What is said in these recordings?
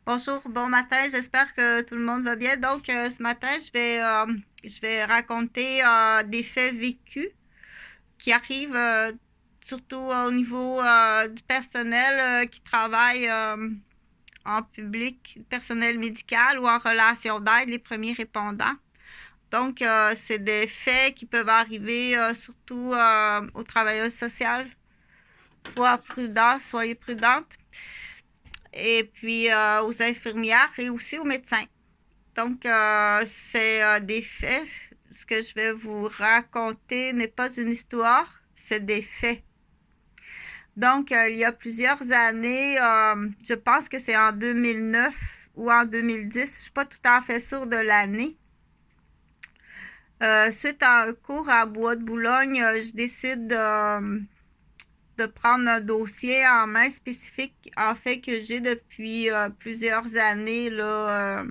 Bonjour, bon matin, j'espère que tout le monde va bien. Donc, ce matin, je vais raconter des faits vécus qui arrivent surtout au niveau du personnel qui travaille en public, personnel médical ou en relation d'aide, les premiers répondants. Donc, c'est des faits qui peuvent arriver surtout aux travailleurs sociaux. Soyez prudentes. Et puis aux infirmières et aussi aux médecins. Donc, c'est des faits. Ce que je vais vous raconter n'est pas une histoire, c'est des faits. Donc, il y a plusieurs années, je pense que c'est en 2009 ou en 2010, je ne suis pas tout à fait sûre de l'année. Suite à un cours à Bois de Boulogne, je décide de prendre un dossier en main spécifique, en fait, que j'ai depuis plusieurs années là,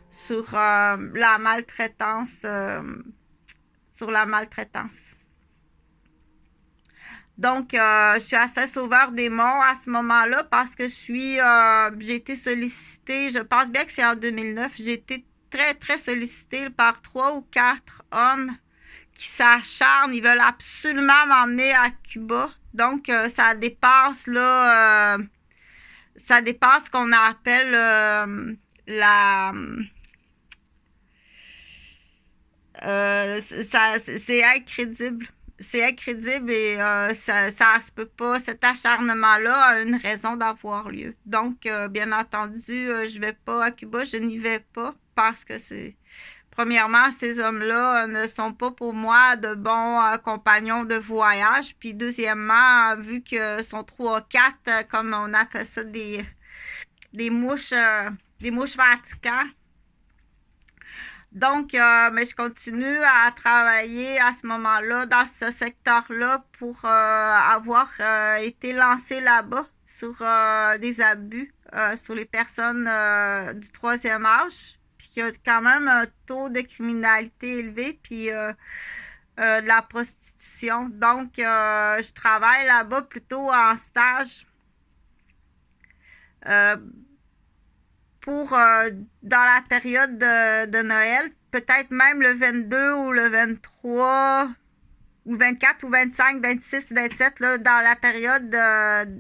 sur la maltraitance. Sur la maltraitance. Donc, je suis à Saint-Sauveur-des-Monts à ce moment-là parce que j'ai été sollicitée, je pense bien que c'est en 2009, j'ai été très, très sollicitée par 3 ou 4 hommes qui s'acharnent, ils veulent absolument m'emmener à Cuba. Donc, ça dépasse ce qu'on appelle la... c'est incrédible. C'est incrédible et ça se peut pas. Cet acharnement-là a une raison d'avoir lieu. Donc, bien entendu, je vais pas à Cuba, je n'y vais pas parce que premièrement, ces hommes-là ne sont pas pour moi de bons compagnons de voyage. Puis deuxièmement, vu que sont 3 ou 4, comme on appelle ça, des mouches, des mouches Vatican. Donc, mais je continue à travailler à ce moment-là dans ce secteur-là pour avoir été lancée là-bas sur des abus sur les personnes du troisième âge. Puis il y a quand même un taux de criminalité élevé, puis de la prostitution. Donc, je travaille là-bas plutôt en stage. Euh, pour dans la période de Noël, peut-être même le 22 ou le 23 ou 24 ou 25, 26, 27, là, dans la période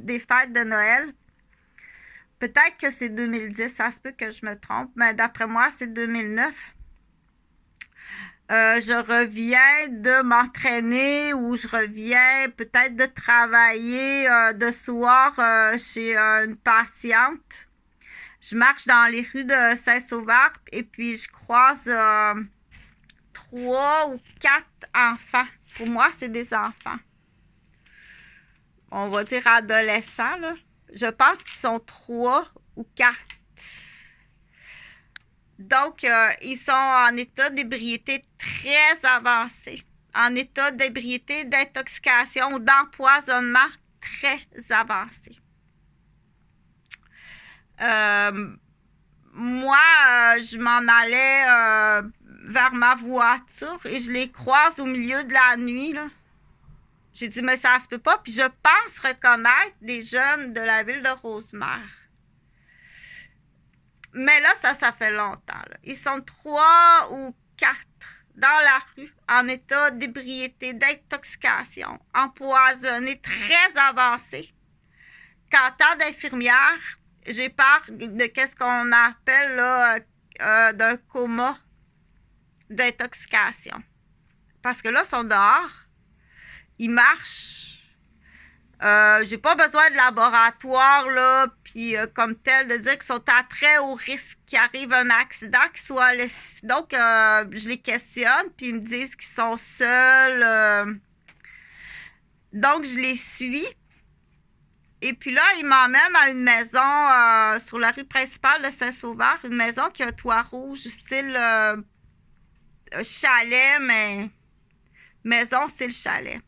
des fêtes de Noël. Peut-être que c'est 2010, ça se peut que je me trompe, mais d'après moi, c'est 2009. Je reviens de m'entraîner ou je reviens peut-être de travailler de soir chez une patiente. Je marche dans les rues de Saint-Sauveur et puis je croise 3 ou 4 enfants. Pour moi, c'est des enfants. On va dire adolescents, là. Je pense qu'ils sont 3 ou 4. Donc, ils sont en état d'ébriété très avancé. En état d'ébriété, d'intoxication ou d'empoisonnement très avancé. Moi, je m'en allais vers ma voiture et je les croise au milieu de la nuit, là. J'ai dit, mais ça se peut pas. Puis je pense reconnaître des jeunes de la ville de Rosemère. Mais là, ça fait longtemps, là. Ils sont 3 ou 4 dans la rue en état d'ébriété, d'intoxication, empoisonnés, très avancés. Qu'en tant d'infirmière, j'ai peur de qu'est-ce qu'on appelle là, d'un coma d'intoxication. Parce que là, ils sont dehors, ils marchent. J'ai pas besoin de laboratoire, là, puis comme tel, de dire qu'ils sont à très haut risque qu'il arrive un accident, qu'ils soient... Donc, je les questionne, puis ils me disent qu'ils sont seuls. Donc, je les suis. Et puis là, ils m'emmènent à une maison sur la rue principale de Saint-Sauveur, une maison qui a un toit rouge, style chalet, mais maison style chalet.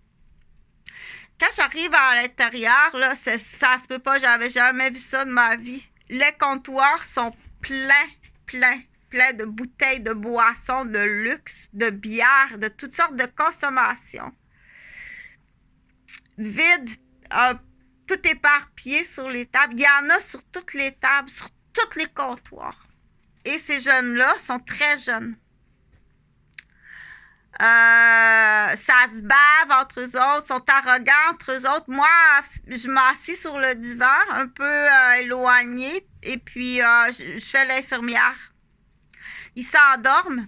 Quand j'arrive à l'intérieur, là, ça se peut pas, j'avais jamais vu ça de ma vie. Les comptoirs sont pleins de bouteilles de boissons, de luxe, de bière, de toutes sortes de consommations. Vide, tout éparpillé sur les tables. Il y en a sur toutes les tables, sur tous les comptoirs. Et ces jeunes-là sont très jeunes. Ça se bave entre eux autres, sont arrogants entre eux autres. Moi, je m'assis sur le divan, un peu éloigné, et puis je fais l'infirmière. Ils s'endorment.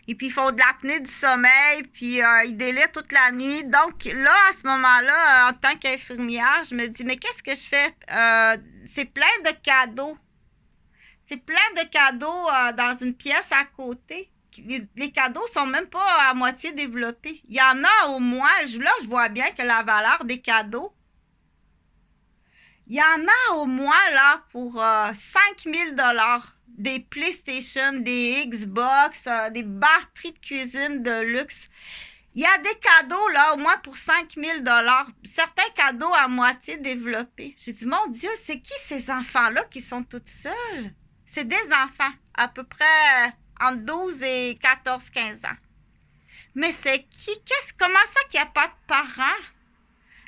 Et puis, ils font de l'apnée du sommeil, puis ils délirent toute la nuit. Donc, là, à ce moment-là, en tant qu'infirmière, je me dis, mais qu'est-ce que je fais? C'est plein de cadeaux. C'est plein de cadeaux dans une pièce à côté. Les cadeaux sont même pas à moitié développés. Il y en a au moins, là, je vois bien que la valeur des cadeaux, il y en a au moins, là, pour 5 000 $. Des PlayStation, des Xbox, des batteries de cuisine de luxe. Il y a des cadeaux, là, au moins pour 5 000 $. Certains cadeaux à moitié développés. J'ai dit, mon Dieu, c'est qui ces enfants-là qui sont toutes seuls? C'est des enfants, à peu près entre 12 et 14-15 ans. Mais c'est qui? Comment ça qu'il n'y a pas de parents?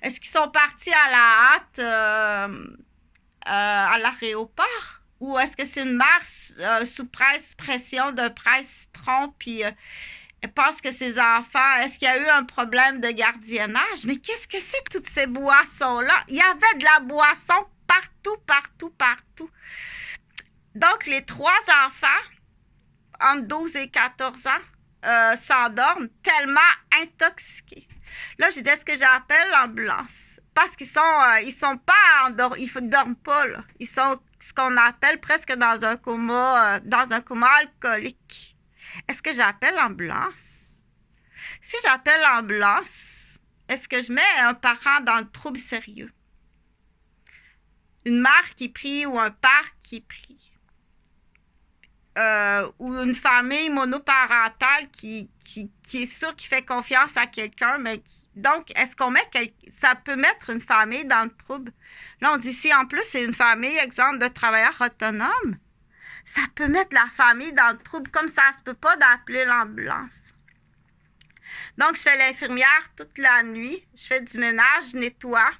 Est-ce qu'ils sont partis à la hâte à l'aéroport? Ou est-ce que c'est une mère sous pression de presse-tronc, puis elle pense que ses enfants, est-ce qu'il y a eu un problème de gardiennage? Mais qu'est-ce que c'est toutes ces boissons-là? Il y avait de la boisson partout, partout, partout. Donc, les 3 enfants, entre 12 et 14 ans, s'endorment tellement intoxiqués. Là, j'ai dit, est-ce que j'appelle l'ambulance? Parce qu'ils sont pas endormis, ils ne dorment pas, là. Ils sont ce qu'on appelle presque dans un coma alcoolique. Est-ce que j'appelle l'ambulance? Si j'appelle l'ambulance, est-ce que je mets un parent dans le trouble sérieux? Une mère qui prie ou un père qui prie? Ou une famille monoparentale qui est sûre qu'il fait confiance à quelqu'un, mais donc, est-ce qu'on met ça peut mettre une famille dans le trouble? Là, on dit si en plus c'est une famille, exemple, de travailleurs autonomes, ça peut mettre la famille dans le trouble, comme ça se peut pas d'appeler l'ambulance. Donc, je fais l'infirmière toute la nuit, je fais du ménage, je nettoie.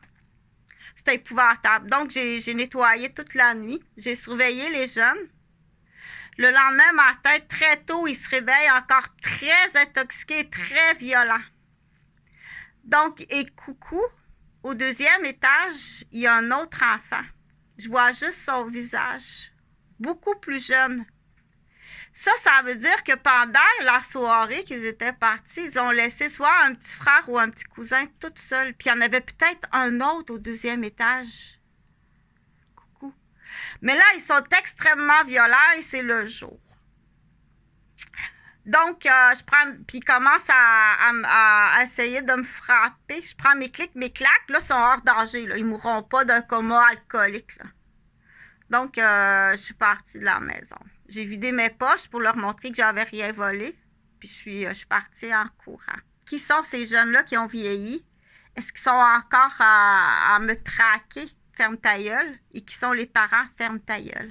C'était épouvantable. Donc, j'ai nettoyé toute la nuit, j'ai surveillé les jeunes. Le lendemain matin, très tôt, il se réveille encore très intoxiqué, très violent. Donc, et coucou, au 2e étage, il y a un autre enfant. Je vois juste son visage, beaucoup plus jeune. Ça veut dire que pendant la soirée qu'ils étaient partis, ils ont laissé soit un petit frère ou un petit cousin tout seul. Puis il y en avait peut-être un autre au 2e étage. Mais là, ils sont extrêmement violents et c'est le jour. Donc, je prends, puis ils commencent à essayer de me frapper. Je prends mes clics, mes claques. Là, ils sont hors danger. Là. Ils ne mourront pas d'un coma alcoolique. Là. Donc, je suis partie de la maison. J'ai vidé mes poches pour leur montrer que j'avais rien volé. Puis, je suis partie en courant. Qui sont ces jeunes-là qui ont vieilli? Est-ce qu'ils sont encore à me traquer? Ferme ta gueule, et qui sont les parents, ferme ta gueule.